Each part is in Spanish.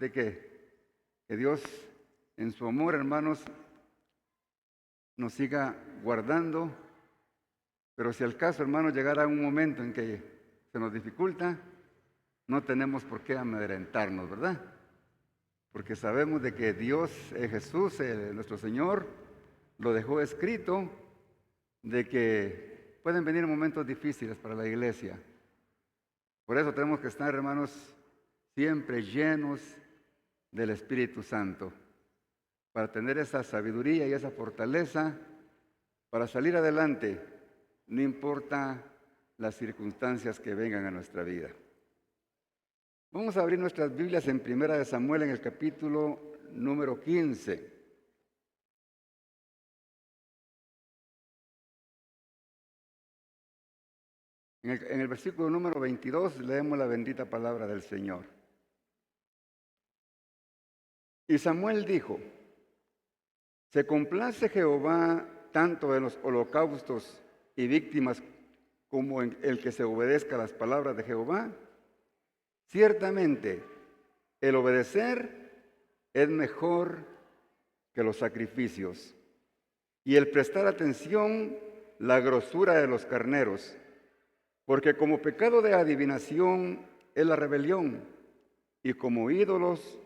de que Dios en su amor, hermanos, nos siga guardando. Pero si al caso, hermanos, llegara un momento en que se nos dificulta, no tenemos por qué amedrentarnos, ¿verdad? Porque sabemos de que Dios, Jesús, nuestro Señor, lo dejó escrito, de que pueden venir momentos difíciles para la iglesia. Por eso tenemos que estar, hermanos, siempre llenos del Espíritu Santo, para tener esa sabiduría y esa fortaleza para salir adelante, no importa las circunstancias que vengan a nuestra vida. Vamos a abrir nuestras Biblias en Primera de Samuel, en el capítulo número 15. En el versículo número 22 leemos la bendita palabra del Señor. Y Samuel dijo: ¿se complace Jehová tanto en los holocaustos y víctimas como en el que se obedezca las palabras de Jehová? Ciertamente, el obedecer es mejor que los sacrificios, y el prestar atención la grosura de los carneros, porque como pecado de adivinación es la rebelión, y como ídolos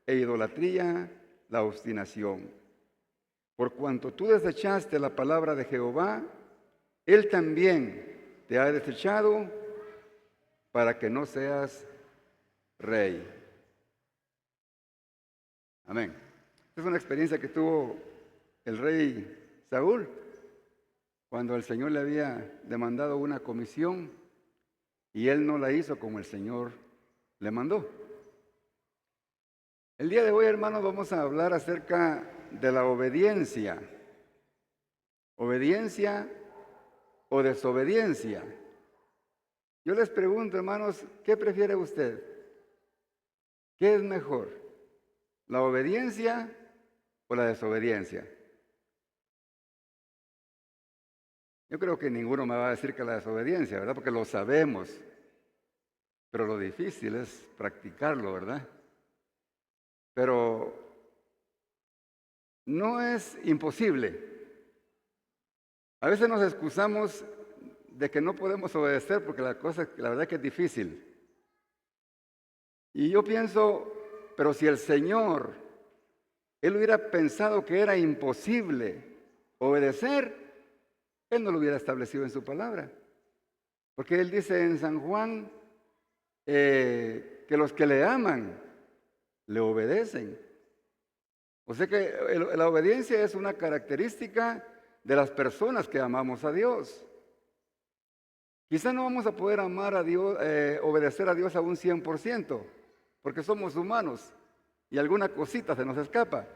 e idolatría la obstinación. Por cuanto tú desechaste la palabra de Jehová, Él también te ha desechado para que no seas rey. Amén. Esta es una experiencia que tuvo el rey Saúl cuando el Señor le había demandado una comisión y él no la hizo como el Señor le mandó. El día de hoy, hermanos, vamos a hablar acerca de la obediencia. ¿Obediencia o desobediencia? Yo les pregunto, hermanos, ¿qué prefiere usted? ¿Qué es mejor? ¿La obediencia o la desobediencia? Yo creo que ninguno me va a decir que la desobediencia, ¿verdad? Porque lo sabemos. Pero lo difícil es practicarlo, ¿verdad? Pero no es imposible. A veces nos excusamos de que no podemos obedecer porque la verdad es que es difícil. Y yo pienso, pero si el Señor, Él hubiera pensado que era imposible obedecer, Él no lo hubiera establecido en su palabra. Porque Él dice en San Juan que los que le aman, le obedecen. O sea que la obediencia es una característica de las personas que amamos a Dios. Quizá no vamos a poder amar a Dios, obedecer a Dios a un 100%, porque somos humanos y alguna cosita se nos escapa.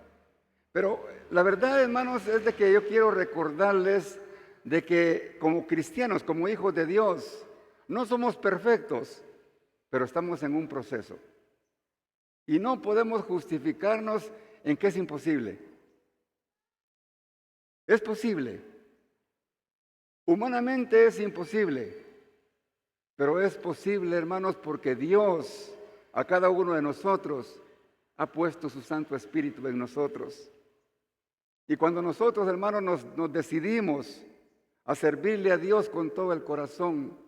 Pero la verdad, hermanos, es de que yo quiero recordarles de que como cristianos, como hijos de Dios, no somos perfectos, pero estamos en un proceso. Y no podemos justificarnos en que es imposible. Es posible. Humanamente es imposible. Pero es posible, hermanos, porque Dios a cada uno de nosotros ha puesto su Santo Espíritu en nosotros. Y cuando nosotros, hermanos, nos decidimos a servirle a Dios con todo el corazón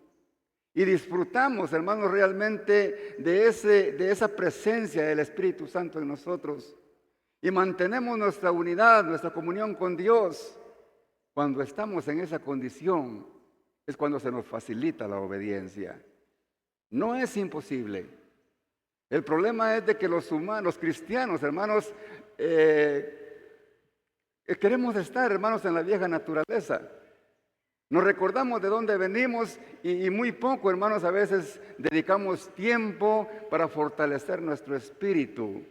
y disfrutamos, hermanos, realmente de esa presencia del Espíritu Santo en nosotros y mantenemos nuestra unidad, nuestra comunión con Dios, cuando estamos en esa condición es cuando se nos facilita la obediencia. No es imposible. El problema es de que los humanos, cristianos, hermanos, queremos estar, hermanos, en la vieja naturaleza. Nos recordamos de dónde venimos y muy poco, hermanos, a veces dedicamos tiempo para fortalecer nuestro espíritu.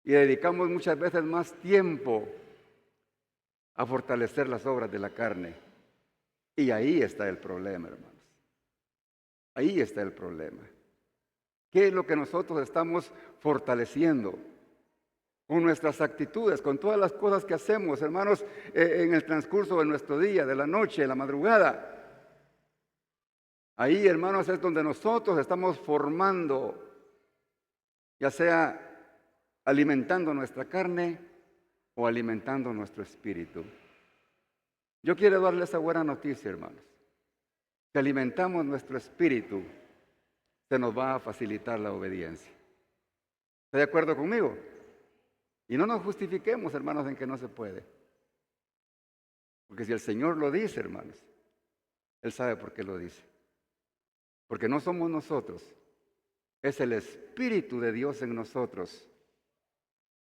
Y dedicamos muchas veces más tiempo a fortalecer las obras de la carne. Y ahí está el problema, hermanos. Ahí está el problema. ¿Qué es lo que nosotros estamos fortaleciendo? Con nuestras actitudes, con todas las cosas que hacemos, hermanos, en el transcurso de nuestro día, de la noche, de la madrugada. Ahí, hermanos, es donde nosotros estamos formando ya sea alimentando nuestra carne o alimentando nuestro espíritu. Yo quiero darle esa buena noticia, hermanos. Si alimentamos nuestro espíritu, se nos va a facilitar la obediencia. ¿Está de acuerdo conmigo? Y no nos justifiquemos, hermanos, en que no se puede. Porque si el Señor lo dice, hermanos, Él sabe por qué lo dice. Porque no somos nosotros, es el Espíritu de Dios en nosotros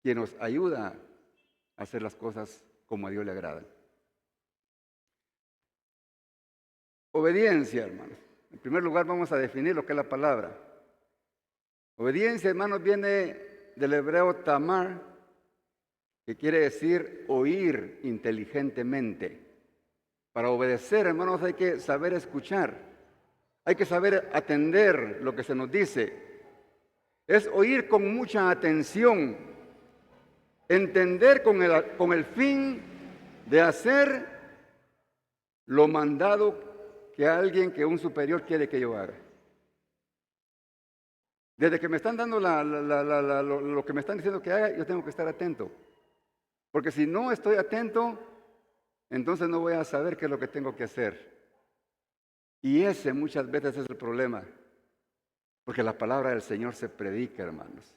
quien nos ayuda a hacer las cosas como a Dios le agrada. Obediencia, hermanos. En primer lugar vamos a definir lo que es la palabra. Obediencia, hermanos, viene del hebreo tamar, que quiere decir oír inteligentemente. Para obedecer, hermanos, hay que saber escuchar. Hay que saber atender lo que se nos dice. Es oír con mucha atención. Entender con el fin de hacer lo mandado que un superior quiere que yo haga. Desde que me están dando lo que me están diciendo que haga, yo tengo que estar atento. Porque si no estoy atento, entonces no voy a saber qué es lo que tengo que hacer. Y ese muchas veces es el problema. Porque la palabra del Señor se predica, hermanos.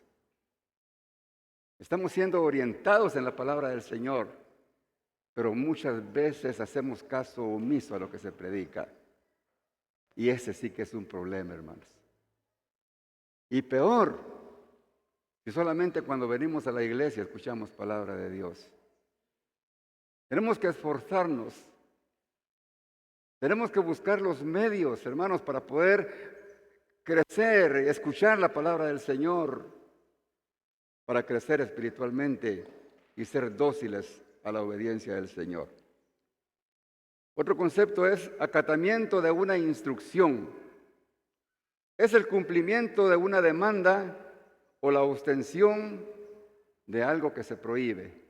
Estamos siendo orientados en la palabra del Señor, pero muchas veces hacemos caso omiso a lo que se predica. Y ese sí que es un problema, hermanos. Y peor, si solamente cuando venimos a la iglesia escuchamos palabra de Dios. Tenemos que esforzarnos. Tenemos que buscar los medios, hermanos, para poder crecer y escuchar la palabra del Señor, para crecer espiritualmente y ser dóciles a la obediencia del Señor. Otro concepto es acatamiento de una instrucción. Es el cumplimiento de una demanda o la ostensión de algo que se prohíbe.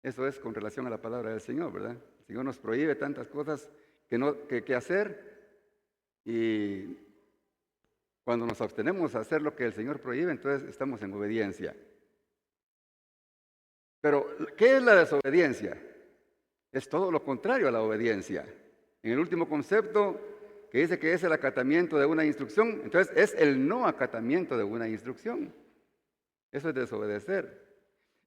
Eso es con relación a la palabra del Señor, ¿verdad? El Señor nos prohíbe tantas cosas que hacer, y cuando nos abstenemos a hacer lo que el Señor prohíbe, entonces estamos en obediencia. Pero, ¿qué es la desobediencia? Es todo lo contrario a la obediencia. En el último concepto, que dice que es el acatamiento de una instrucción, entonces es el no acatamiento de una instrucción. Eso es desobedecer.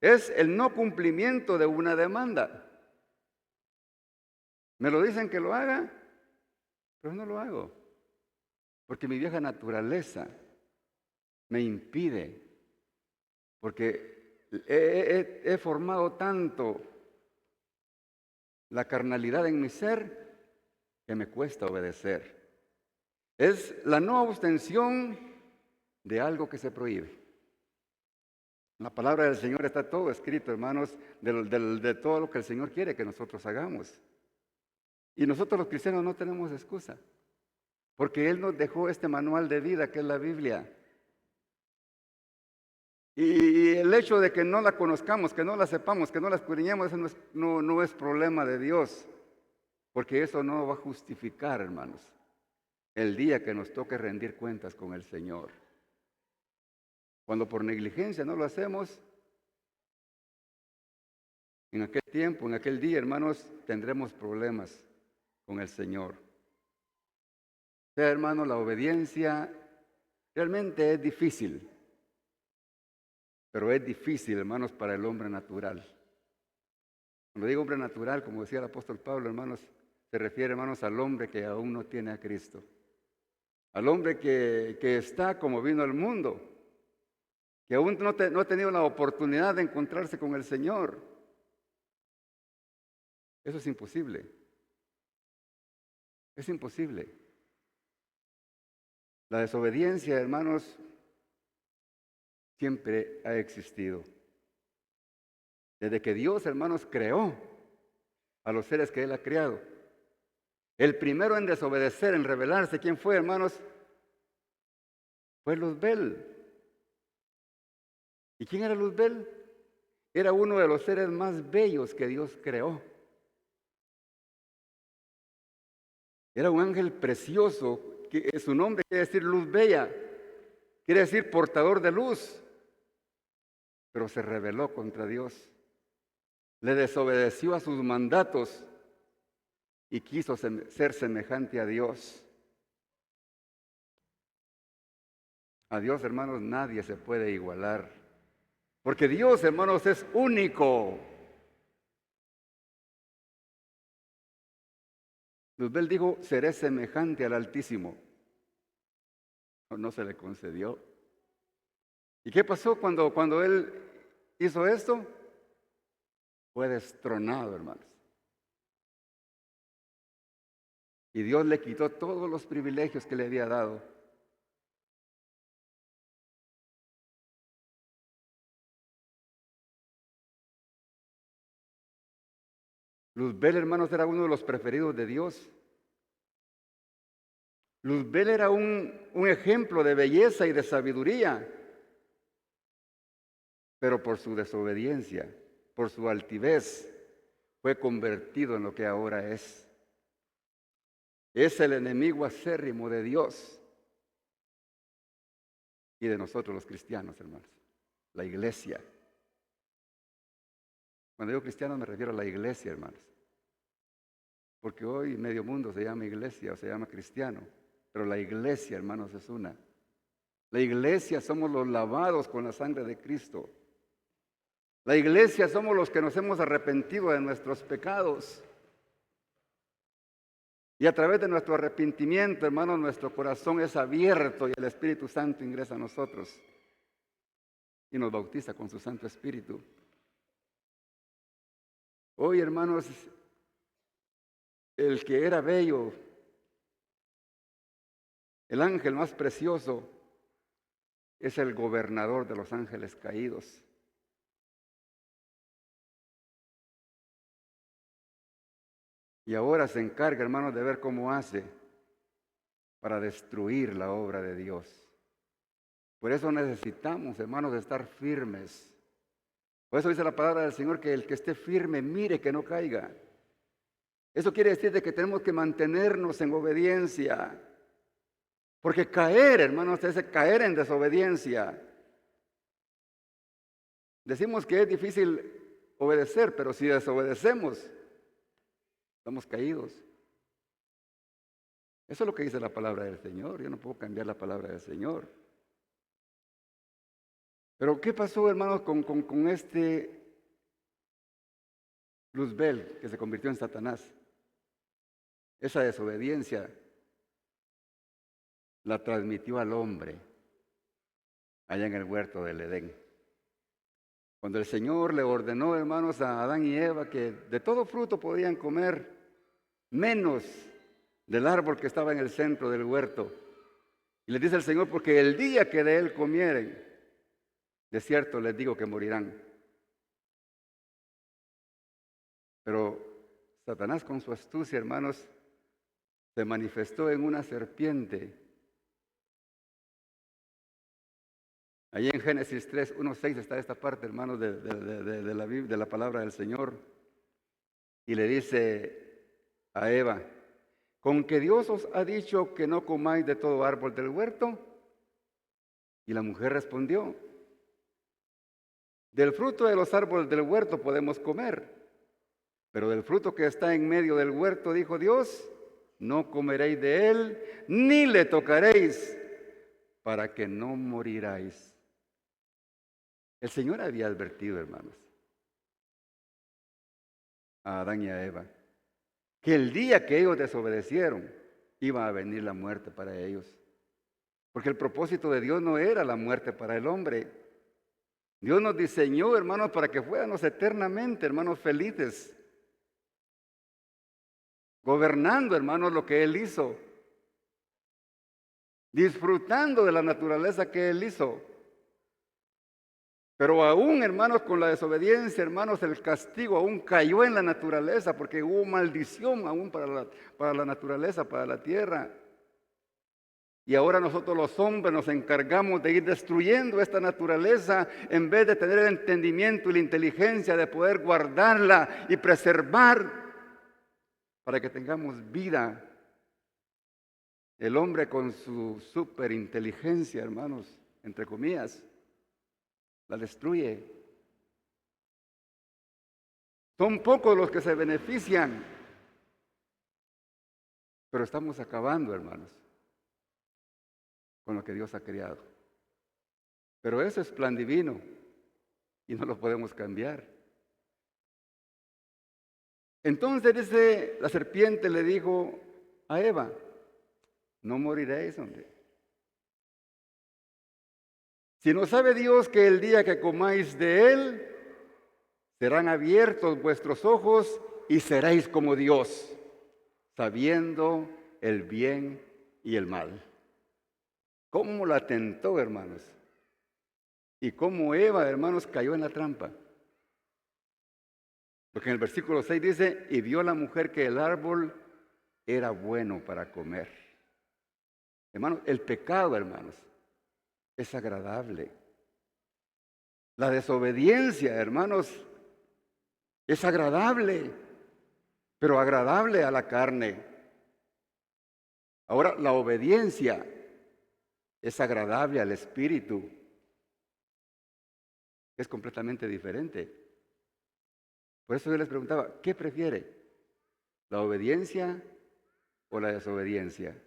Es el no cumplimiento de una demanda. Me lo dicen que lo haga, pero no lo hago. Porque mi vieja naturaleza me impide. Porque he formado tanto la carnalidad en mi ser que me cuesta obedecer. Es la no abstención de algo que se prohíbe. En la palabra del Señor está todo escrito, hermanos, de todo lo que el Señor quiere que nosotros hagamos. Y nosotros los cristianos no tenemos excusa, porque Él nos dejó este manual de vida que es la Biblia. Y el hecho de que no la conozcamos, que no la sepamos, que no la escudriñemos, eso no es problema de Dios, porque eso no va a justificar, hermanos, el día que nos toque rendir cuentas con el Señor. Cuando por negligencia no lo hacemos, en aquel tiempo, en aquel día, hermanos, tendremos problemas con el Señor. O sea, hermanos, la obediencia realmente es difícil. Pero es difícil, hermanos, para el hombre natural. Cuando digo hombre natural, como decía el apóstol Pablo, hermanos, se refiere, hermanos, al hombre que aún no tiene a Cristo. Al hombre que está como vino al mundo, que aún no ha tenido la oportunidad de encontrarse con el Señor. Eso es imposible. Es imposible. La desobediencia, hermanos, siempre ha existido. Desde que Dios, hermanos, creó a los seres que Él ha creado. El primero en desobedecer, en rebelarse, ¿quién fue, hermanos? Fue Luzbel. ¿Y quién era Luzbel? Era uno de los seres más bellos que Dios creó. Era un ángel precioso, que su nombre quiere decir luz bella, quiere decir portador de luz. pero se rebeló contra Dios. Le desobedeció a sus mandatos y quiso ser semejante a Dios. A Dios, hermanos, nadie se puede igualar. Porque Dios, hermanos, es único. Luzbel dijo, seré semejante al Altísimo. No se le concedió. ¿Y qué pasó cuando él hizo esto? Fue destronado, hermanos. Y Dios le quitó todos los privilegios que le había dado. Luzbel, hermanos, era uno de los preferidos de Dios. Luzbel era un ejemplo de belleza y de sabiduría, pero por su desobediencia, por su altivez, fue convertido en lo que ahora es. Es el enemigo acérrimo de Dios y de nosotros los cristianos, hermanos, la iglesia. Cuando digo cristiano me refiero a la iglesia, hermanos, porque hoy medio mundo se llama iglesia o se llama cristiano, pero la iglesia, hermanos, es una. La iglesia somos los lavados con la sangre de Cristo. La iglesia somos los que nos hemos arrepentido de nuestros pecados. Y a través de nuestro arrepentimiento, hermanos, nuestro corazón es abierto y el Espíritu Santo ingresa a nosotros y nos bautiza con su Santo Espíritu. Hoy, hermanos, el que era bello, el ángel más precioso, es el gobernador de los ángeles caídos. Y ahora se encarga, hermanos, de ver cómo hace para destruir la obra de Dios. Por eso necesitamos, hermanos, de estar firmes. Por eso dice la palabra del Señor que el que esté firme, mire que no caiga. Eso quiere decir de que tenemos que mantenernos en obediencia. Porque caer, hermanos, es caer en desobediencia. Decimos que es difícil obedecer, pero si desobedecemos, estamos caídos. Eso es lo que dice la palabra del Señor. Yo no puedo cambiar la palabra del Señor. Pero ¿qué pasó, hermanos, con este Luzbel que se convirtió en Satanás? Esa desobediencia la transmitió al hombre allá en el huerto del Edén. Cuando el Señor le ordenó, hermanos, a Adán y Eva que de todo fruto podían comer, menos del árbol que estaba en el centro del huerto. Y les dice el Señor, porque el día que de él comieren, de cierto les digo que morirán. Pero Satanás con su astucia, hermanos, se manifestó en una serpiente. Allí en Génesis 3, 1, 6 está esta parte, hermanos, de la palabra del Señor. Y le dice a Eva, ¿con que Dios os ha dicho que no comáis de todo árbol del huerto? Y la mujer respondió, del fruto de los árboles del huerto podemos comer, pero del fruto que está en medio del huerto, dijo Dios, no comeréis de él, ni le tocaréis, para que no moriráis. El Señor había advertido, hermanos, a Adán y a Eva, que el día que ellos desobedecieron, iba a venir la muerte para ellos. Porque el propósito de Dios no era la muerte para el hombre. Dios nos diseñó, hermanos, para que fuéramos eternamente, hermanos, felices. Gobernando, hermanos, lo que Él hizo. Disfrutando de la naturaleza que Él hizo. Pero aún, hermanos, con la desobediencia, hermanos, el castigo aún cayó en la naturaleza, porque hubo maldición aún para la naturaleza, para la tierra. Y ahora nosotros los hombres nos encargamos de ir destruyendo esta naturaleza en vez de tener el entendimiento y la inteligencia de poder guardarla y preservar para que tengamos vida. El hombre con su superinteligencia, hermanos, entre comillas, la destruye. Son pocos los que se benefician, pero estamos acabando, hermanos, con lo que Dios ha creado. Pero eso es plan divino y no lo podemos cambiar. Entonces dice, la serpiente le dijo a Eva, no moriréis, hombre. Si no sabe Dios que el día que comáis de él, serán abiertos vuestros ojos y seréis como Dios, sabiendo el bien y el mal. ¿Cómo la tentó, hermanos? Y cómo Eva, hermanos, cayó en la trampa. Porque en el versículo 6 dice, y vio la mujer que el árbol era bueno para comer. Hermanos, el pecado, hermanos, es agradable. La desobediencia, hermanos, es agradable, pero agradable a la carne. Ahora, la obediencia es agradable al espíritu. Es completamente diferente. Por eso yo les preguntaba, ¿qué prefiere? ¿La obediencia o la desobediencia?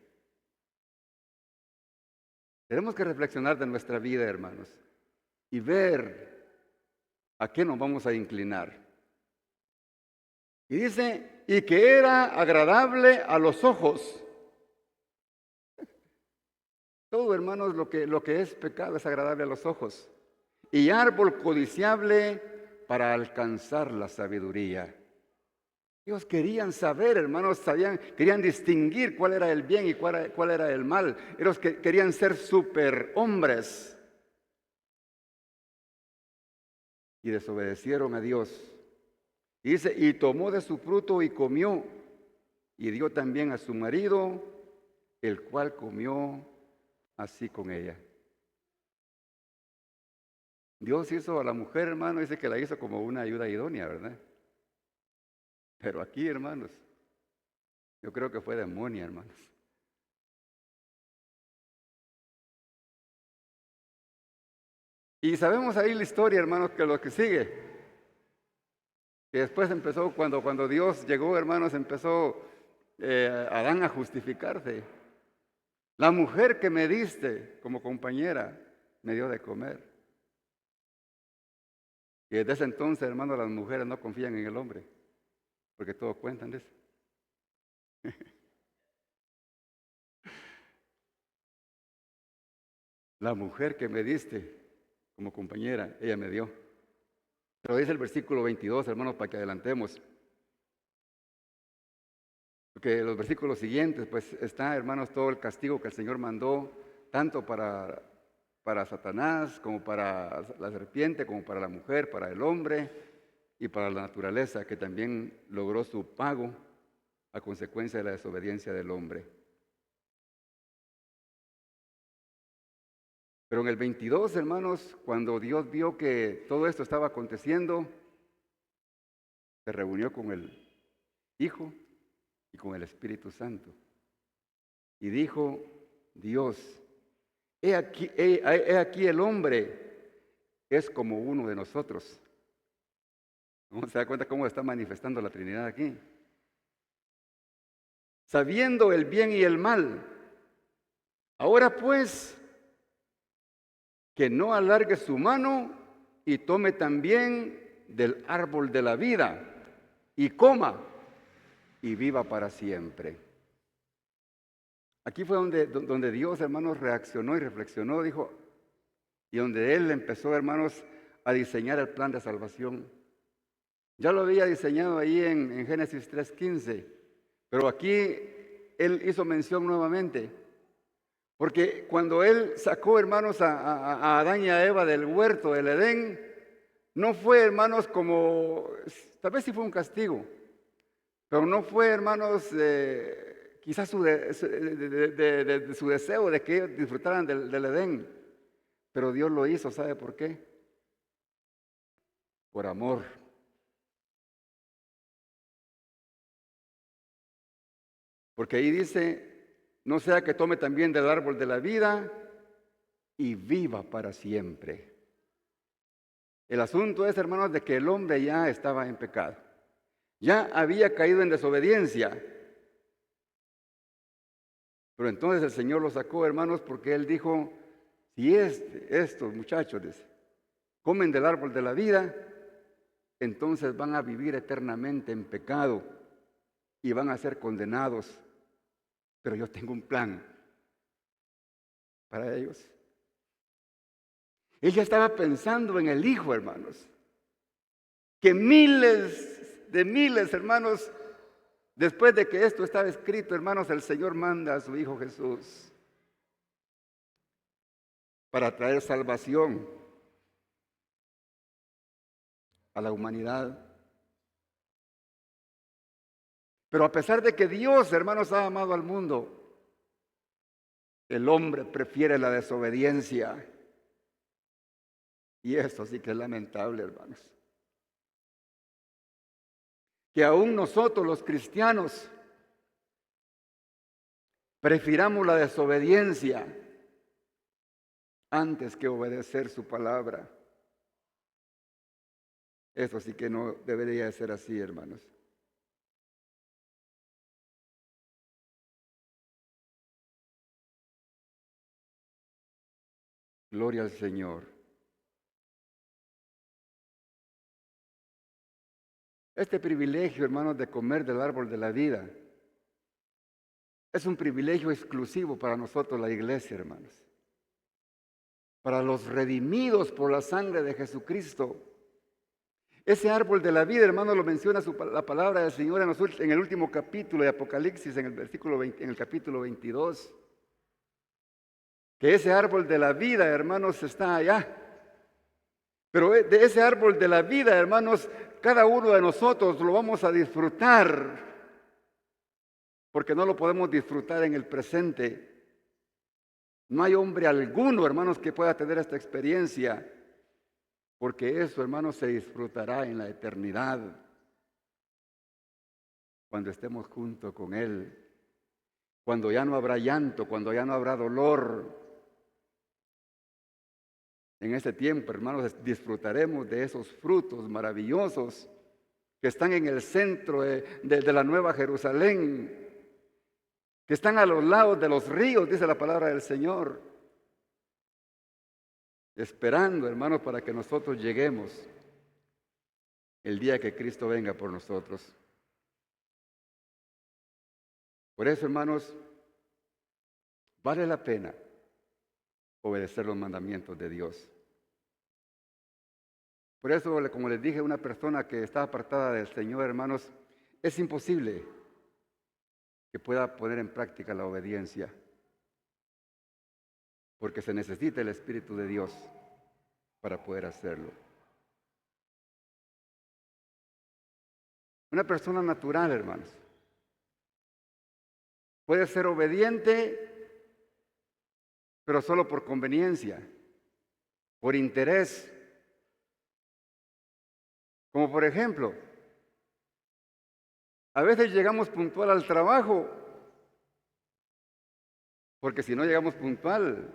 Tenemos que reflexionar de nuestra vida, hermanos, y ver a qué nos vamos a inclinar. Y dice, y que era agradable a los ojos. Todo, hermanos, lo que es pecado es agradable a los ojos. Y árbol codiciable para alcanzar la sabiduría. Ellos querían saber, hermanos, querían distinguir cuál era el bien y cuál era el mal. Ellos querían ser superhombres. Y desobedecieron a Dios. Y dice, y tomó de su fruto y comió, y dio también a su marido, el cual comió así con ella. Dios hizo a la mujer, hermano, dice que la hizo como una ayuda idónea, ¿verdad? Pero aquí, hermanos, yo creo que fue demonia, hermanos. Y sabemos ahí la historia, hermanos, que lo que sigue, que después empezó, cuando Dios llegó, hermanos, empezó Adán a justificarse. La mujer que me diste como compañera me dio de comer. Y desde ese entonces, hermanos, las mujeres no confían en el hombre, porque todos cuentan de eso. La mujer que me diste como compañera, ella me dio. Pero dice el versículo 22, hermanos, para que adelantemos. Porque los versículos siguientes, pues está, hermanos, todo el castigo que el Señor mandó, tanto para Satanás, como para la serpiente, como para la mujer, para el hombre y para la naturaleza, que también logró su pago a consecuencia de la desobediencia del hombre. Pero en el 22, hermanos, cuando Dios vio que todo esto estaba aconteciendo, se reunió con el Hijo y con el Espíritu Santo. Y dijo Dios, he aquí el hombre es como uno de nosotros. ¿Cómo se da cuenta cómo está manifestando la Trinidad aquí? Sabiendo el bien y el mal. Ahora pues, que no alargue su mano y tome también del árbol de la vida y coma y viva para siempre. Aquí fue donde Dios, hermanos, reaccionó y reflexionó, dijo, y donde Él empezó, hermanos, a diseñar el plan de salvación. Ya lo había diseñado ahí en Génesis 3:15, pero aquí Él hizo mención nuevamente. Porque cuando Él sacó, hermanos, a Adán y a Eva del huerto del Edén, no fue, hermanos, como, tal vez sí fue un castigo, pero no fue, hermanos, quizás su deseo de que ellos disfrutaran del Edén. Pero Dios lo hizo, ¿sabe por qué? Por amor. Porque ahí dice, no sea que tome también del árbol de la vida y viva para siempre. El asunto es, hermanos, de que el hombre ya estaba en pecado. Ya había caído en desobediencia. Pero entonces el Señor lo sacó, hermanos, porque Él dijo, si estos muchachos comen del árbol de la vida, entonces van a vivir eternamente en pecado y van a ser condenados. Pero yo tengo un plan para ellos. Él ya estaba pensando en el Hijo, hermanos. Que miles de miles, hermanos, después de que esto estaba escrito, hermanos, el Señor manda a su Hijo Jesús para traer salvación a la humanidad. Pero a pesar de que Dios, hermanos, ha amado al mundo, el hombre prefiere la desobediencia. Y esto sí que es lamentable, hermanos. Que aún nosotros los cristianos prefiramos la desobediencia antes que obedecer su palabra. Eso sí que no debería ser así, hermanos. Gloria al Señor. Este privilegio, hermanos, de comer del árbol de la vida es un privilegio exclusivo para nosotros, la iglesia, hermanos. Para los redimidos por la sangre de Jesucristo. Ese árbol de la vida, hermanos, lo menciona la palabra del Señor en el último capítulo de Apocalipsis, en el versículo 20, en el capítulo 22. Que ese árbol de la vida, hermanos, está allá. Pero de ese árbol de la vida, hermanos, cada uno de nosotros lo vamos a disfrutar, porque no lo podemos disfrutar en el presente. No hay hombre alguno, hermanos, que pueda tener esta experiencia, porque eso, hermanos, se disfrutará en la eternidad, cuando estemos junto con Él, cuando ya no habrá llanto, cuando ya no habrá dolor. En ese tiempo, hermanos, disfrutaremos de esos frutos maravillosos que están en el centro de la Nueva Jerusalén, que están a los lados de los ríos, dice la palabra del Señor, esperando, hermanos, para que nosotros lleguemos el día que Cristo venga por nosotros. Por eso, hermanos, vale la pena obedecer los mandamientos de Dios. Por eso, como les dije, una persona que está apartada del Señor, hermanos, es imposible que pueda poner en práctica la obediencia, porque se necesita el Espíritu de Dios para poder hacerlo. Una persona natural, hermanos, puede ser obediente, pero solo por conveniencia, por interés. Como por ejemplo, a veces llegamos puntual al trabajo, porque si no llegamos puntual,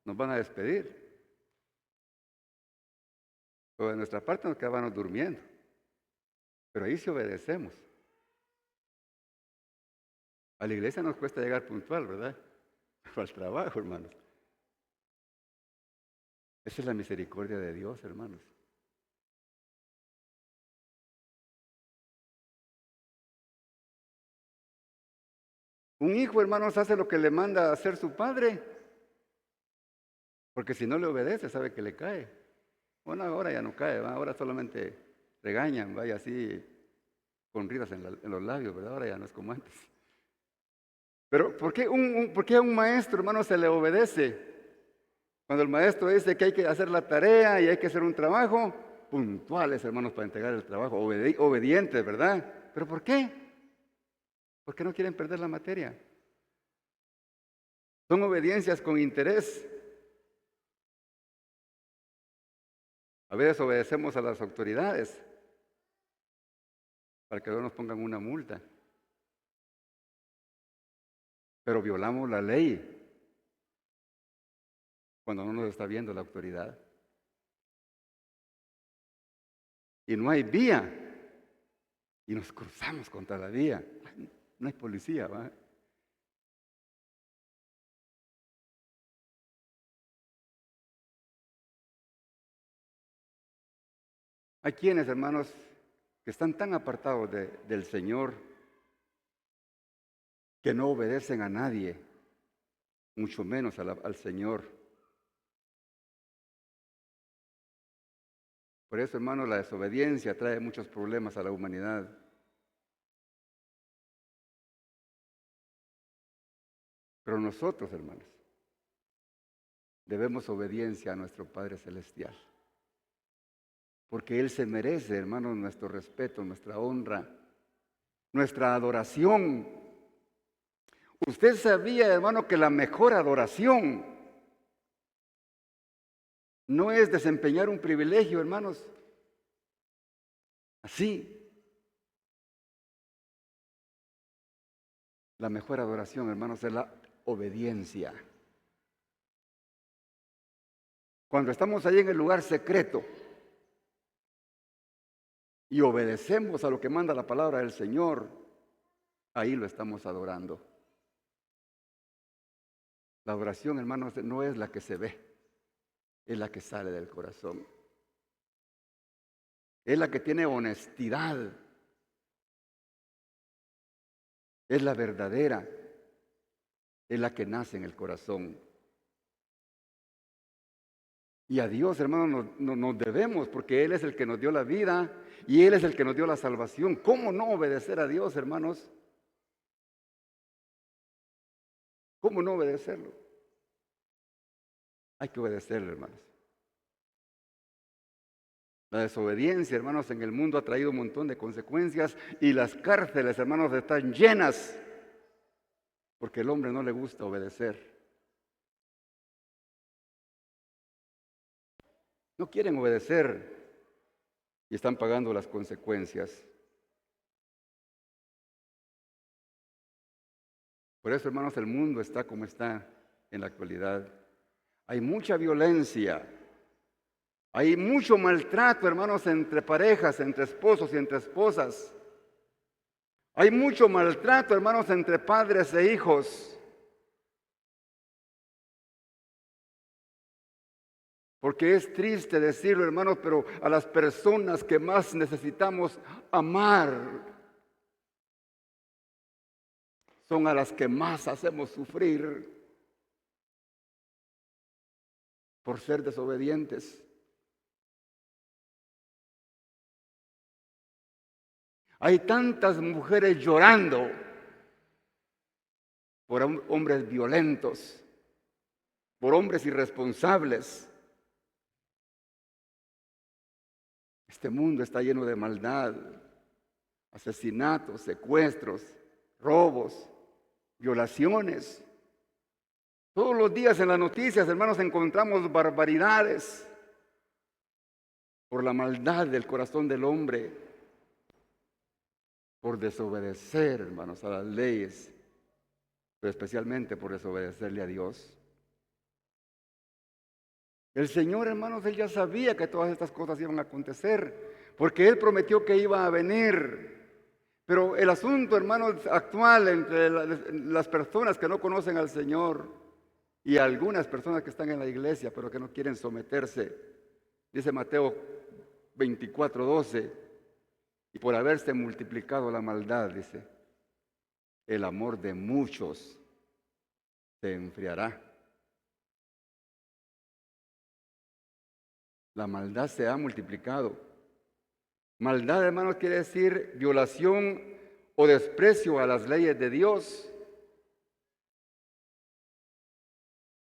nos van a despedir. O de nuestra parte nos quedamos durmiendo. Pero ahí sí obedecemos. A la iglesia nos cuesta llegar puntual, ¿verdad? Al trabajo, hermanos. Esa es la misericordia de Dios, hermanos. Un hijo, hermanos, hace lo que le manda a hacer su padre, porque si no le obedece, sabe que le cae. Bueno, ahora ya no cae, ¿va? Ahora solamente regañan, vaya así, con ridas en los labios, ¿verdad? Ahora ya no es como antes. Pero ¿por qué a un maestro, hermano, se le obedece? Cuando el maestro dice que hay que hacer la tarea y hay que hacer un trabajo, puntuales, hermanos, para entregar el trabajo, obedientes, ¿verdad? ¿Pero por qué? ¿Por qué no quieren perder la materia? Son obediencias con interés. A veces obedecemos a las autoridades para que no nos pongan una multa. Pero violamos la ley cuando no nos está viendo la autoridad. Y no hay vía y nos cruzamos contra la vía. No hay policía, ¿va? Hay quienes, hermanos, que están tan apartados del Señor que no obedecen a nadie, mucho menos al Señor. Por eso, hermanos, la desobediencia trae muchos problemas a la humanidad. Pero nosotros, hermanos, debemos obediencia a nuestro Padre Celestial. Porque Él se merece, hermanos, nuestro respeto, nuestra honra, nuestra adoración. Usted sabía, hermano, que la mejor adoración no es desempeñar un privilegio, hermanos. Así. La mejor adoración, hermanos, es la obediencia. Cuando estamos ahí en el lugar secreto y obedecemos a lo que manda la palabra del Señor, ahí lo estamos adorando. La adoración, hermanos, no es la que se ve, es la que sale del corazón. Es la que tiene honestidad. Es la verdadera. Es la que nace en el corazón. Y a Dios, hermanos, nos debemos, porque Él es el que nos dio la vida y Él es el que nos dio la salvación. ¿Cómo no obedecer a Dios, hermanos? ¿Cómo no obedecerlo? Hay que obedecerlo, hermanos. La desobediencia, hermanos, en el mundo ha traído un montón de consecuencias y las cárceles, hermanos, están llenas porque al hombre no le gusta obedecer. No quieren obedecer y están pagando las consecuencias. Por eso, hermanos, el mundo está como está en la actualidad. Hay mucha violencia, hay mucho maltrato, hermanos, entre parejas, entre esposos y entre esposas. Hay mucho maltrato, hermanos, entre padres e hijos. Porque es triste decirlo, hermanos, pero a las personas que más necesitamos amar son a las que más hacemos sufrir por ser desobedientes. Hay tantas mujeres llorando por hombres violentos, por hombres irresponsables. Este mundo está lleno de maldad, asesinatos, secuestros, robos, violaciones. Todos los días en las noticias, hermanos, encontramos barbaridades por la maldad del corazón del hombre, por desobedecer, hermanos, a las leyes, pero especialmente por desobedecerle a Dios. El Señor, hermanos, Él ya sabía que todas estas cosas iban a acontecer, porque Él prometió que iba a venir. Pero el asunto, hermanos, actual entre las personas que no conocen al Señor y algunas personas que están en la iglesia, pero que no quieren someterse, dice Mateo 24:12, y por haberse multiplicado la maldad, dice, el amor de muchos se enfriará. La maldad se ha multiplicado. Maldad, hermanos, quiere decir violación o desprecio a las leyes de Dios.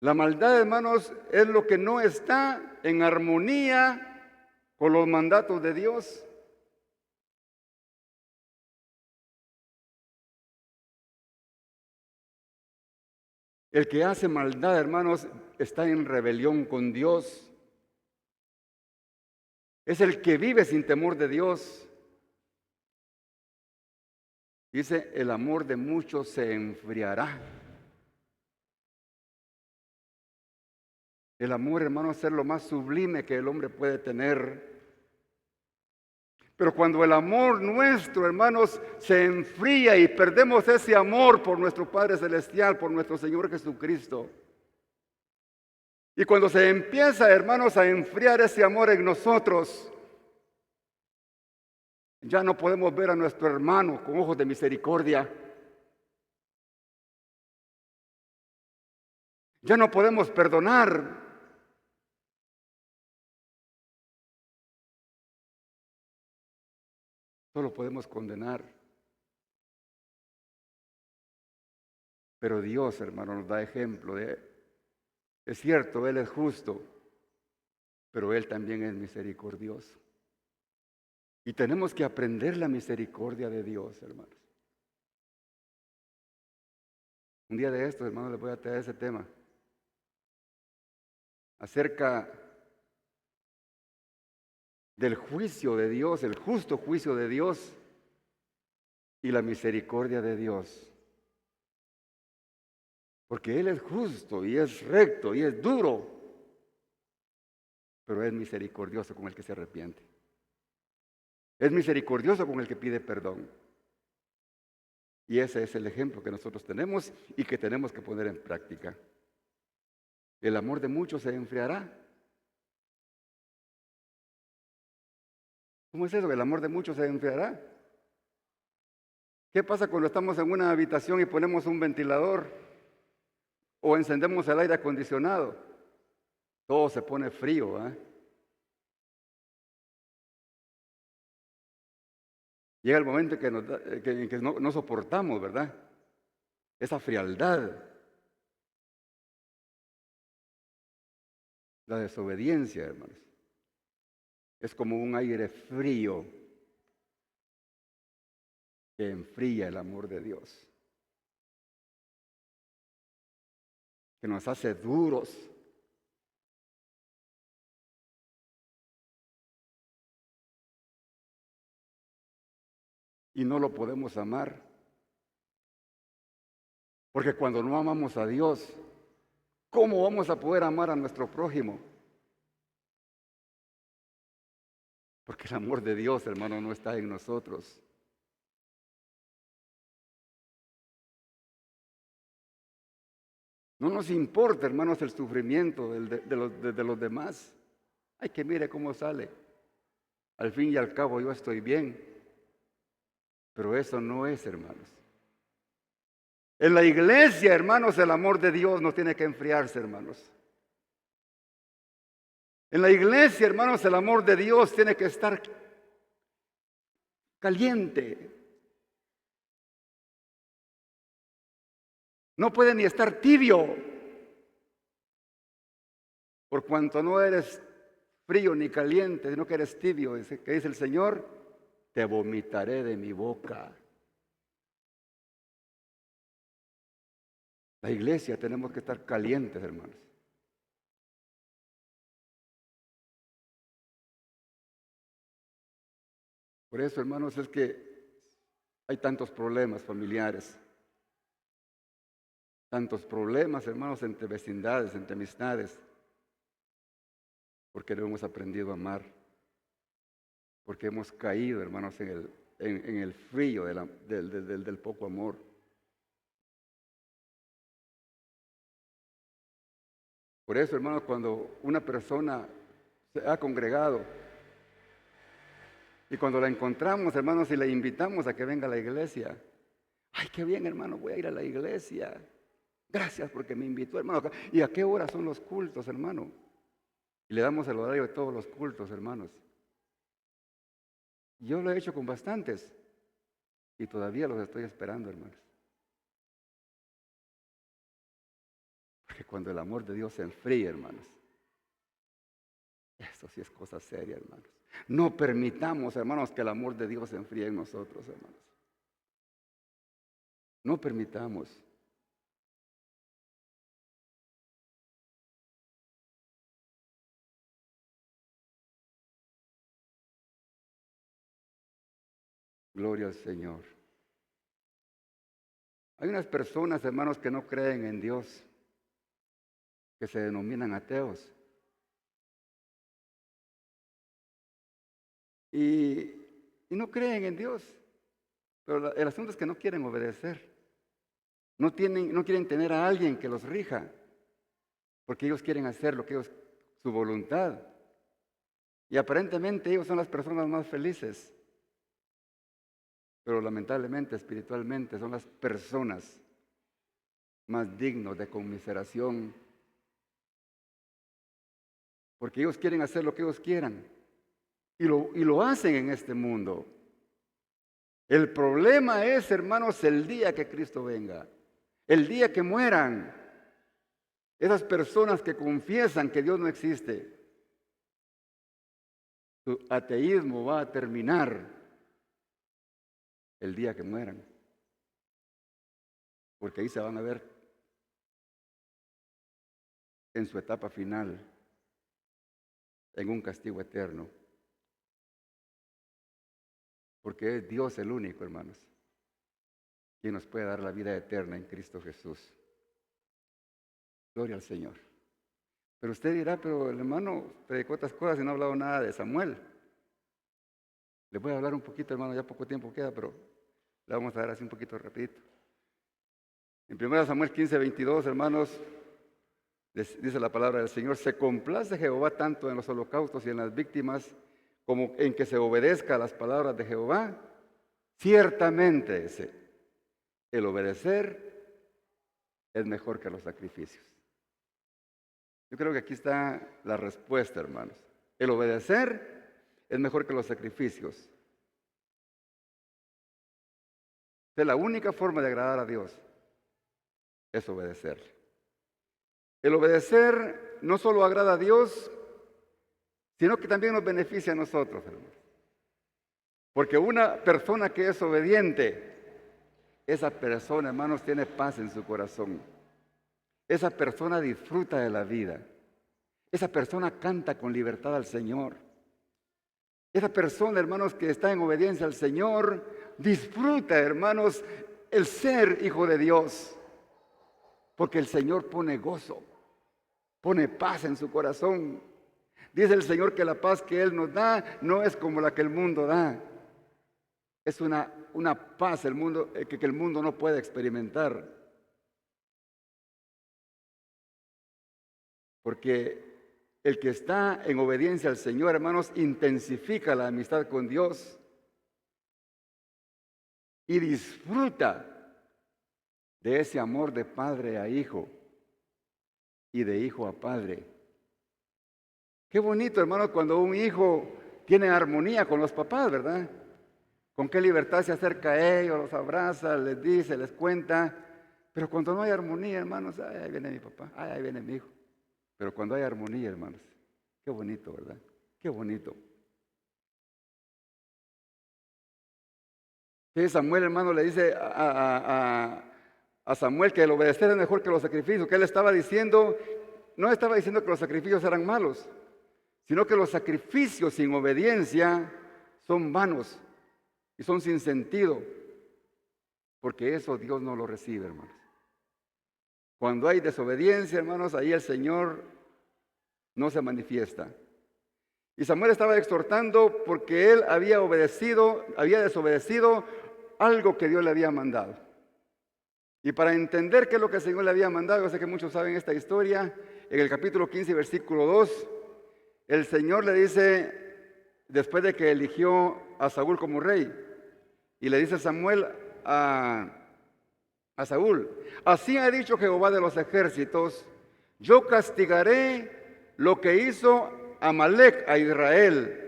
La maldad, hermanos, es lo que no está en armonía con los mandatos de Dios. El que hace maldad, hermanos, está en rebelión con Dios. Es el que vive sin temor de Dios. Dice, el amor de muchos se enfriará. El amor, hermanos, es lo más sublime que el hombre puede tener. Pero cuando el amor nuestro, hermanos, se enfría y perdemos ese amor por nuestro Padre Celestial, por nuestro Señor Jesucristo, y cuando se empieza, hermanos, a enfriar ese amor en nosotros, ya no podemos ver a nuestro hermano con ojos de misericordia. Ya no podemos perdonar. Solo podemos condenar. Pero Dios, hermano, nos da ejemplo es cierto, Él es justo, pero Él también es misericordioso. Y tenemos que aprender la misericordia de Dios, hermanos. Un día de estos, hermanos, les voy a traer ese tema. Acerca del juicio de Dios, el justo juicio de Dios y la misericordia de Dios. Porque Él es justo y es recto y es duro, pero es misericordioso con el que se arrepiente. Es misericordioso con el que pide perdón. Y ese es el ejemplo que nosotros tenemos y que tenemos que poner en práctica. El amor de muchos se enfriará. ¿Cómo es eso? El amor de muchos se enfriará. ¿Qué pasa cuando estamos en una habitación y ponemos un ventilador o encendemos el aire acondicionado? Todo se pone frío, ¿eh? Llega el momento en que no soportamos, ¿verdad? Esa frialdad, la desobediencia, hermanos. Es como un aire frío que enfría el amor de Dios, que nos hace duros. Y no lo podemos amar. Porque cuando no amamos a Dios, ¿cómo vamos a poder amar a nuestro prójimo? Porque el amor de Dios, hermano, no está en nosotros. No nos importa, hermanos, el sufrimiento de los demás. Ay, que mire cómo sale. Al fin y al cabo yo estoy bien. Pero eso no es, hermanos. En la iglesia, hermanos, el amor de Dios no tiene que enfriarse, hermanos. En la iglesia, hermanos, el amor de Dios tiene que estar caliente. No puede ni estar tibio. Por cuanto no eres frío ni caliente, sino que eres tibio, que dice el Señor, te vomitaré de mi boca. La iglesia tenemos que estar calientes, hermanos. Por eso, hermanos, es que hay tantos problemas familiares, tantos problemas, hermanos, entre vecindades, entre amistades, porque no hemos aprendido a amar, porque hemos caído, hermanos, en el frío del poco amor. Por eso, hermanos, cuando una persona se ha congregado y cuando la encontramos, hermanos, y la invitamos a que venga a la iglesia, ay, qué bien, hermano, voy a ir a la iglesia. Gracias porque me invitó, hermano. ¿Y a qué hora son los cultos, hermano? Y le damos el horario de todos los cultos, hermanos. Yo lo he hecho con bastantes y todavía los estoy esperando, hermanos. Porque cuando el amor de Dios se enfría, hermanos, eso sí es cosa seria, hermanos. No permitamos, hermanos, que el amor de Dios se enfríe en nosotros, hermanos. No permitamos. Gloria al Señor. Hay unas personas, hermanos, que no creen en Dios, que se denominan ateos. Y y no creen en Dios. Pero el asunto es que no quieren obedecer. No quieren tener a alguien que los rija, porque ellos quieren hacer lo que ellos, su voluntad. Y aparentemente ellos son las personas más felices. Pero lamentablemente, espiritualmente, son las personas más dignos de conmiseración. Porque ellos quieren hacer lo que ellos quieran. Y lo hacen en este mundo. El problema es, hermanos, el día que Cristo venga. El día que mueran. Esas personas que confiesan que Dios no existe. Su ateísmo va a terminar el día que mueran. Porque ahí se van a ver en su etapa final, en un castigo eterno. Porque es Dios el único, hermanos, quien nos puede dar la vida eterna en Cristo Jesús. Gloria al Señor. Pero usted dirá, pero el hermano predicó otras cosas y no ha hablado nada de Samuel. Le voy a hablar un poquito, hermano, ya poco tiempo queda, pero le vamos a dar así un poquito rapidito. En 1 Samuel 15:22, hermanos, dice la palabra del Señor: se complace Jehová tanto en los holocaustos y en las víctimas, como en que se obedezca a las palabras de Jehová. Ciertamente, dice, el obedecer es mejor que los sacrificios. Yo creo que aquí está la respuesta, hermanos. El obedecer es mejor que los sacrificios. La única forma de agradar a Dios es obedecerle. El obedecer no solo agrada a Dios, sino que también nos beneficia a nosotros, hermanos. Porque una persona que es obediente, esa persona, hermanos, tiene paz en su corazón. Esa persona disfruta de la vida. Esa persona canta con libertad al Señor. Esa persona, hermanos, que está en obediencia al Señor, disfruta, hermanos, el ser hijo de Dios. Porque el Señor pone gozo, pone paz en su corazón. Dice el Señor que la paz que Él nos da no es como la que el mundo da. Es una paz que el mundo no puede experimentar. Porque el que está en obediencia al Señor, hermanos, intensifica la amistad con Dios y disfruta de ese amor de padre a hijo y de hijo a padre. Qué bonito, hermano, cuando un hijo tiene armonía con los papás, ¿verdad? Con qué libertad se acerca a ellos, los abraza, les dice, les cuenta. Pero cuando no hay armonía, hermanos, ay, ahí viene mi papá, ay, ahí viene mi hijo. Pero cuando hay armonía, hermanos, qué bonito, ¿verdad? Qué bonito. Que Samuel, hermano, le dice a Samuel que el obedecer es mejor que los sacrificios. Que él estaba diciendo, no estaba diciendo que los sacrificios eran malos, sino que los sacrificios sin obediencia son vanos y son sin sentido, porque eso Dios no lo recibe, hermanos. Cuando hay desobediencia, hermanos, ahí el Señor no se manifiesta. Y Samuel estaba exhortando porque él había desobedecido algo que Dios le había mandado. Y para entender qué es lo que el Señor le había mandado, yo sé que muchos saben esta historia, en el capítulo 15, versículo 2, el Señor le dice, después de que eligió a Saúl como rey, y le dice Samuel a Saúl: así ha dicho Jehová de los ejércitos, yo castigaré lo que hizo Amalec a Israel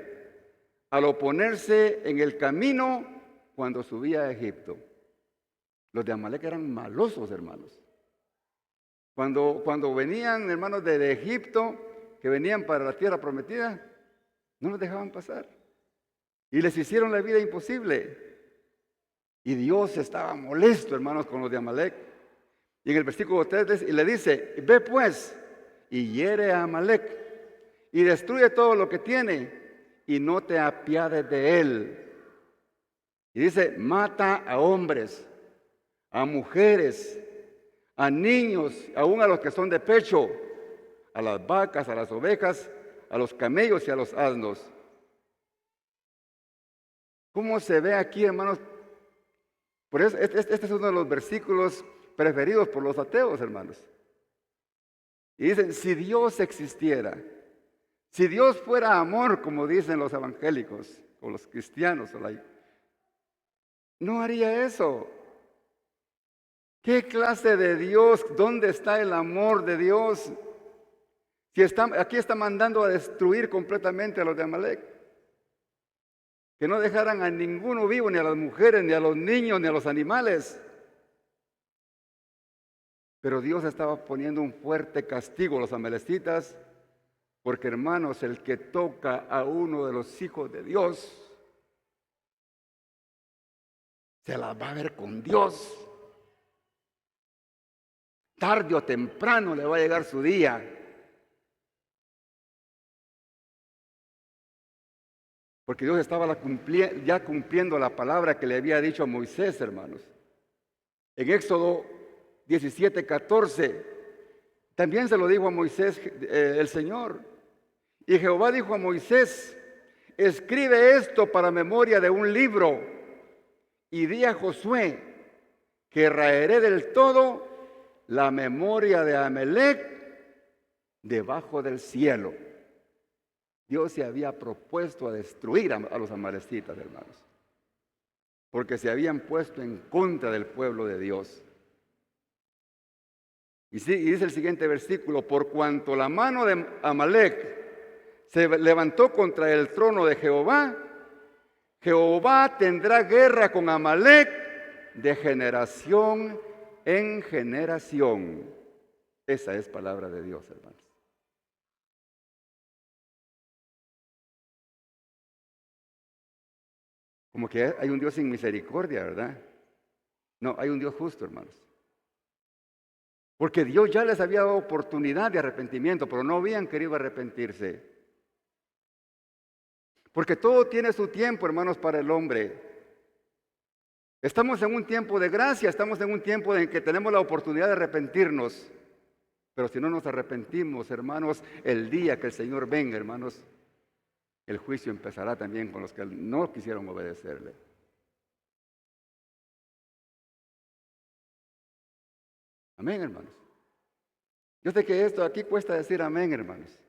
al oponerse en el camino cuando subía a Egipto. Los de Amalec eran malosos, hermanos. Cuando venían, hermanos, de Egipto, que venían para la tierra prometida, no los dejaban pasar. Y les hicieron la vida imposible. Y Dios estaba molesto, hermanos, con los de Amalec. Y en el versículo 3 le dice: ve pues y hiere a Amalec y destruye todo lo que tiene y no te apiades de él. Y dice: mata a hombres, a mujeres, a niños, aún a los que son de pecho, a las vacas, a las ovejas, a los camellos y a los asnos. ¿Cómo se ve aquí, hermanos? Por eso, este es uno de los versículos preferidos por los ateos, hermanos. Y dicen, si Dios existiera, si Dios fuera amor, como dicen los evangélicos, o los cristianos, no haría eso. ¿Qué clase de Dios? ¿Dónde está el amor de Dios? Si aquí está mandando a destruir completamente a los de Amalek. Que no dejaran a ninguno vivo, ni a las mujeres, ni a los niños, ni a los animales. Pero Dios estaba poniendo un fuerte castigo a los amalecitas, porque hermanos, el que toca a uno de los hijos de Dios, se las va a ver con Dios. Tarde o temprano le va a llegar su día. Porque Dios estaba ya cumpliendo la palabra que le había dicho a Moisés, hermanos. En Éxodo 17:14, también se lo dijo a Moisés el Señor. Y Jehová dijo a Moisés, escribe esto para memoria de un libro y di a Josué que raeré del todo la memoria de Amalec debajo del cielo. Dios se había propuesto a destruir a los amalecitas, hermanos, porque se habían puesto en contra del pueblo de Dios. Y dice el siguiente versículo, por cuanto la mano de Amalec se levantó contra el trono de Jehová, Jehová tendrá guerra con Amalec de generación en generación. Esa es palabra de Dios, hermanos. Como que hay un Dios sin misericordia, ¿verdad? No, hay un Dios justo, hermanos. Porque Dios ya les había dado oportunidad de arrepentimiento, pero no habían querido arrepentirse. Porque todo tiene su tiempo, hermanos, para el hombre. Estamos en un tiempo de gracia, estamos en un tiempo en que tenemos la oportunidad de arrepentirnos. Pero si no nos arrepentimos, hermanos, el día que el Señor venga, hermanos, el juicio empezará también con los que no quisieron obedecerle. Amén, hermanos. Yo sé que esto aquí cuesta decir amén, hermanos.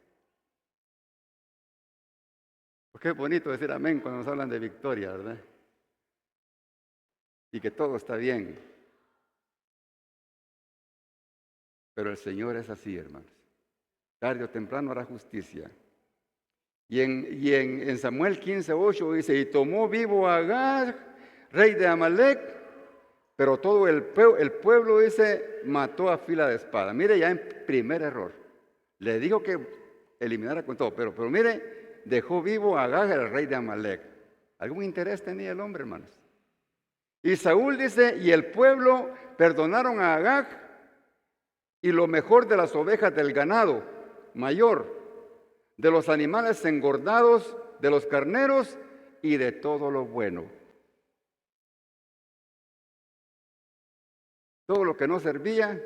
Porque es bonito decir amén cuando nos hablan de victoria, ¿verdad? Y que todo está bien. Pero el Señor es así, hermanos. Tarde o temprano hará justicia. Y en Samuel 15:8 dice, y tomó vivo a Agag, rey de Amalek, pero todo el pueblo, dice, mató a fila de espada. Mire, ya en primer error. Le dijo que eliminara con todo, pero mire, dejó vivo a Agag, el rey de Amalek. ¿Algún interés tenía el hombre, hermanos? Y Saúl dice, y el pueblo perdonaron a Agag y lo mejor de las ovejas del ganado mayor, de los animales engordados, de los carneros y de todo lo bueno. Todo lo que no servía,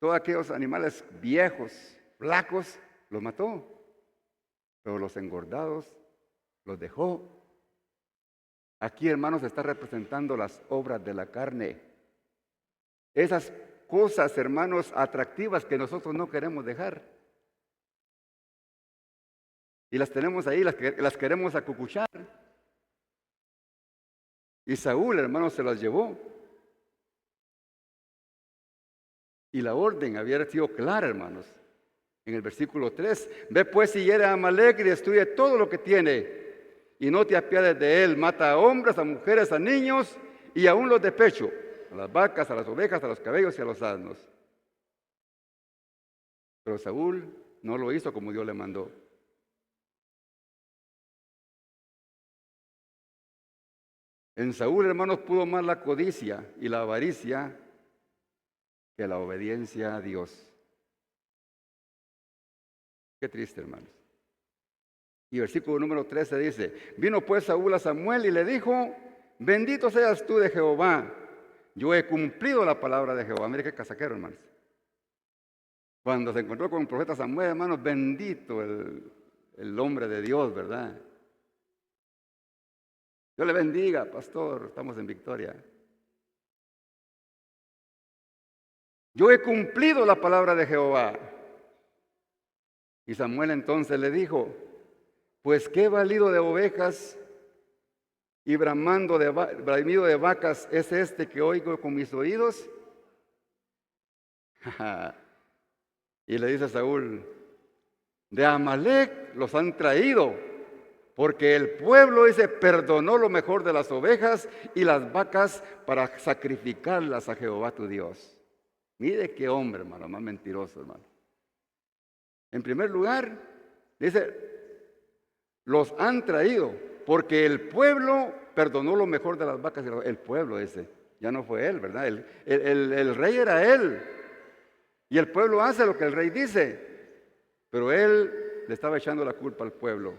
todos aquellos animales viejos, flacos, los mató. Pero los engordados los dejó. Aquí, hermanos, está representando las obras de la carne. Esas cosas, hermanos, atractivas que nosotros no queremos dejar. Y las tenemos ahí, las queremos acucuchar. Y Saúl, hermanos, se las llevó. Y la orden había sido clara, hermanos. En el versículo 3, ve pues si hiere a Amalek y destruye todo lo que tiene, y no te apiades de él, mata a hombres, a mujeres, a niños, y aún los de pecho, a las vacas, a las ovejas, a los caballos y a los asnos. Pero Saúl no lo hizo como Dios le mandó. En Saúl, hermanos, pudo más la codicia y la avaricia que la obediencia a Dios. Qué triste, hermanos. Y versículo número 13 dice, vino pues Saúl a Samuel y le dijo, bendito seas tú de Jehová, yo he cumplido la palabra de Jehová. Mire qué casaquero, hermanos. Cuando se encontró con el profeta Samuel, hermanos, bendito el hombre de Dios, ¿verdad? Dios le bendiga, pastor, estamos en victoria. Yo he cumplido la palabra de Jehová. Y Samuel entonces le dijo, pues qué balido de ovejas y bramido de vacas es este que oigo con mis oídos. Y le dice a Saúl, de Amalec los han traído, porque el pueblo ese perdonó lo mejor de las ovejas y las vacas para sacrificarlas a Jehová tu Dios. Mire qué hombre, hermano, más mentiroso, hermano. En primer lugar, dice, los han traído, porque el pueblo perdonó lo mejor de las vacas. El pueblo ese, ya no fue él, ¿verdad? El rey era él. Y el pueblo hace lo que el rey dice. Pero él le estaba echando la culpa al pueblo.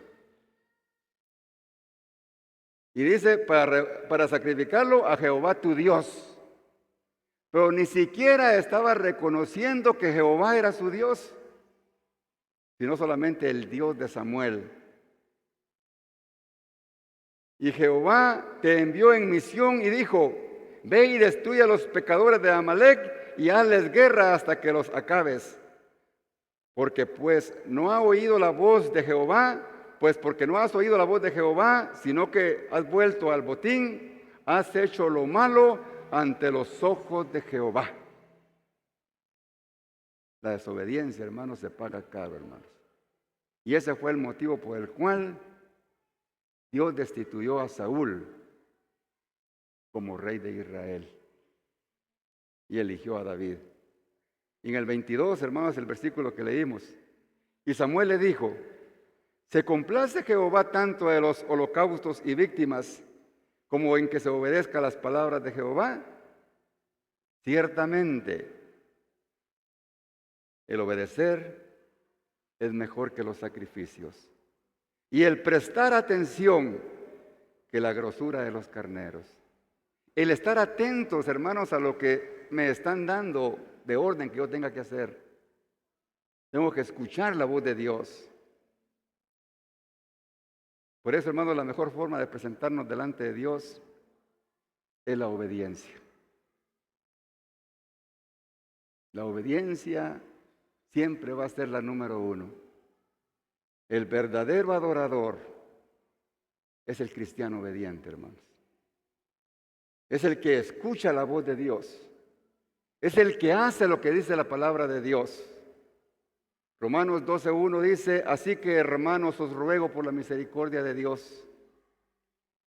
Y dice, para sacrificarlo a Jehová tu Dios. Pero ni siquiera estaba reconociendo que Jehová era su Dios, sino solamente el Dios de Samuel. Y Jehová te envió en misión y dijo, ve y destruye a los pecadores de Amalec y hazles guerra hasta que los acabes. Porque pues no ha oído la voz de Jehová, pues porque no has oído la voz de Jehová, sino que has vuelto al botín, has hecho lo malo ante los ojos de Jehová. La desobediencia, hermanos, se paga caro, hermanos. Y ese fue el motivo por el cual Dios destituyó a Saúl como rey de Israel y eligió a David. Y en el 22, hermanos, el versículo que leímos, y Samuel le dijo, ¿se complace Jehová tanto de los holocaustos y víctimas como en que se obedezca las palabras de Jehová? Ciertamente, el obedecer es mejor que los sacrificios, y el prestar atención que la grosura de los carneros. El estar atentos, hermanos, a lo que me están dando de orden que yo tenga que hacer. Tengo que escuchar la voz de Dios. Por eso, hermanos, la mejor forma de presentarnos delante de Dios es la obediencia. La obediencia siempre va a ser la número uno. El verdadero adorador es el cristiano obediente, hermanos. Es el que escucha la voz de Dios. Es el que hace lo que dice la palabra de Dios. Romanos 12:1 dice, así que hermanos os ruego por la misericordia de Dios,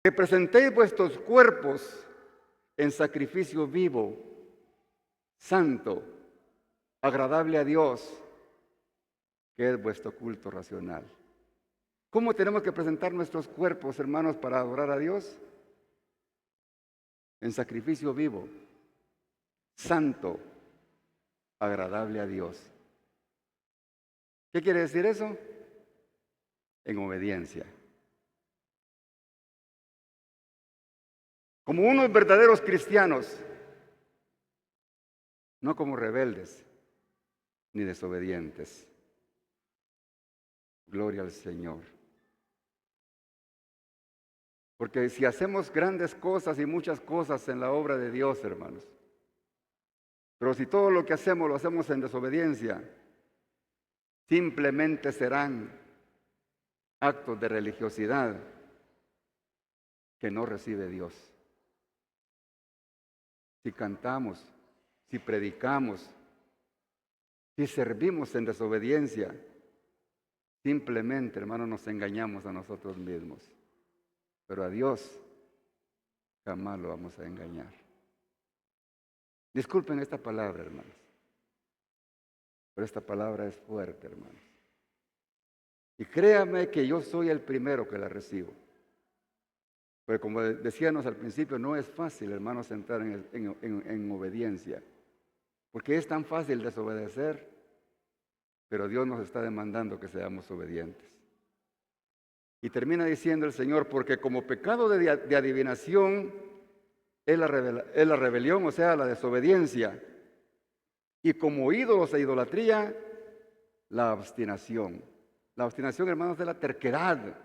que presentéis vuestros cuerpos en sacrificio vivo, santo, agradable a Dios, que es vuestro culto racional. ¿Cómo tenemos que presentar nuestros cuerpos, hermanos, para adorar a Dios? En sacrificio vivo, santo, agradable a Dios. ¿Qué quiere decir eso? En obediencia. Como unos verdaderos cristianos, no como rebeldes ni desobedientes. Gloria al Señor. Porque si hacemos grandes cosas y muchas cosas en la obra de Dios, hermanos, pero si todo lo que hacemos lo hacemos en desobediencia, simplemente serán actos de religiosidad que no recibe Dios. Si cantamos, si predicamos, si servimos en desobediencia, simplemente, hermanos, nos engañamos a nosotros mismos. Pero a Dios jamás lo vamos a engañar. Disculpen esta palabra, hermanos. Pero esta palabra es fuerte, hermanos. Y créame que yo soy el primero que la recibo. Pero como decíamos al principio, no es fácil, hermanos, entrar en obediencia. Porque es tan fácil desobedecer, pero Dios nos está demandando que seamos obedientes. Y termina diciendo el Señor, porque como pecado de adivinación es la rebelión, o sea, la desobediencia. Y como ídolos e idolatría, la obstinación. La obstinación, hermanos, es la terquedad.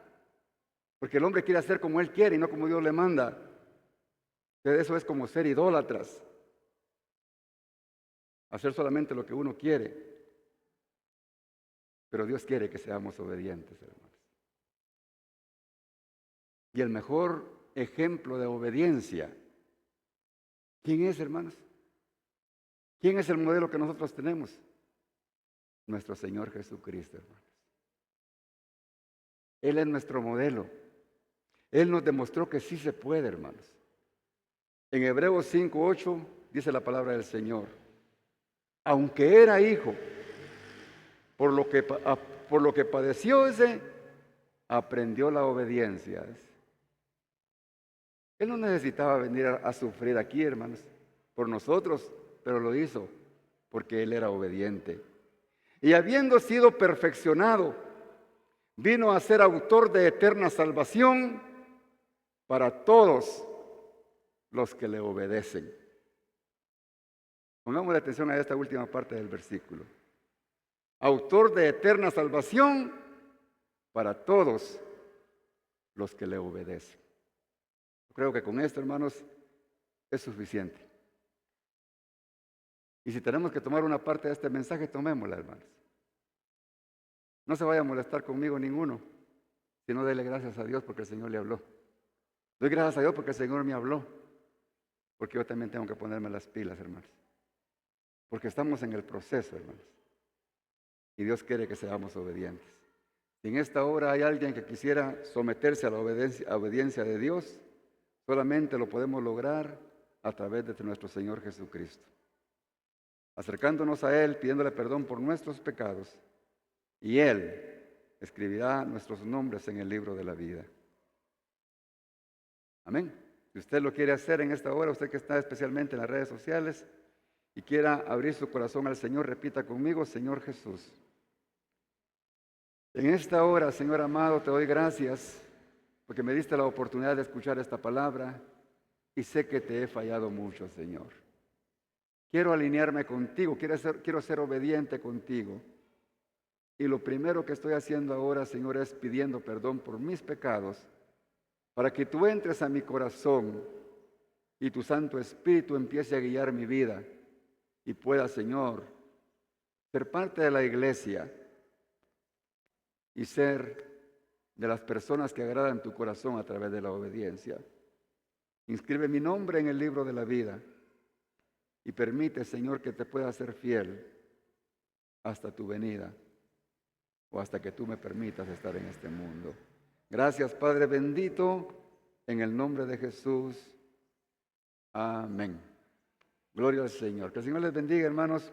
Porque el hombre quiere hacer como él quiere y no como Dios le manda. Entonces eso es como ser idólatras. Hacer solamente lo que uno quiere. Pero Dios quiere que seamos obedientes, hermanos. Y el mejor ejemplo de obediencia, ¿quién es, hermanos? ¿Quién es el modelo que nosotros tenemos? Nuestro Señor Jesucristo, hermanos. Él es nuestro modelo. Él nos demostró que sí se puede, hermanos. En Hebreos 5:8 dice la palabra del Señor. Aunque era hijo, por lo que padeció aprendió la obediencia. Él no necesitaba venir a sufrir aquí, hermanos, por nosotros, pero lo hizo porque Él era obediente. Y habiendo sido perfeccionado, vino a ser autor de eterna salvación para todos los que le obedecen. Pongamos la atención a esta última parte del versículo. Autor de eterna salvación para todos los que le obedecen. Creo que con esto, hermanos, es suficiente. Y si tenemos que tomar una parte de este mensaje, tomémosla, hermanos. No se vaya a molestar conmigo ninguno, sino dele gracias a Dios porque el Señor le habló. Doy gracias a Dios porque el Señor me habló, porque yo también tengo que ponerme las pilas, hermanos. Porque estamos en el proceso, hermanos. Y Dios quiere que seamos obedientes. Si en esta hora hay alguien que quisiera someterse a la obediencia de Dios, solamente lo podemos lograr a través de nuestro Señor Jesucristo. Acercándonos a Él, pidiéndole perdón por nuestros pecados, y Él escribirá nuestros nombres en el libro de la vida. Amén. Si usted lo quiere hacer en esta hora, usted que está especialmente en las redes sociales y quiera abrir su corazón al Señor, repita conmigo: Señor Jesús, en esta hora, Señor amado, te doy gracias porque me diste la oportunidad de escuchar esta palabra y sé que te he fallado mucho, Señor. Quiero alinearme contigo, quiero ser obediente contigo. Y lo primero que estoy haciendo ahora, Señor, es pidiendo perdón por mis pecados para que tú entres a mi corazón y tu Santo Espíritu empiece a guiar mi vida y pueda, Señor, ser parte de la iglesia y ser de las personas que agradan tu corazón a través de la obediencia. Inscribe mi nombre en el libro de la vida y permite, Señor, que te pueda ser fiel hasta tu venida o hasta que tú me permitas estar en este mundo. Gracias, Padre bendito, en el nombre de Jesús. Amén. Gloria al Señor. Que el Señor les bendiga, hermanos.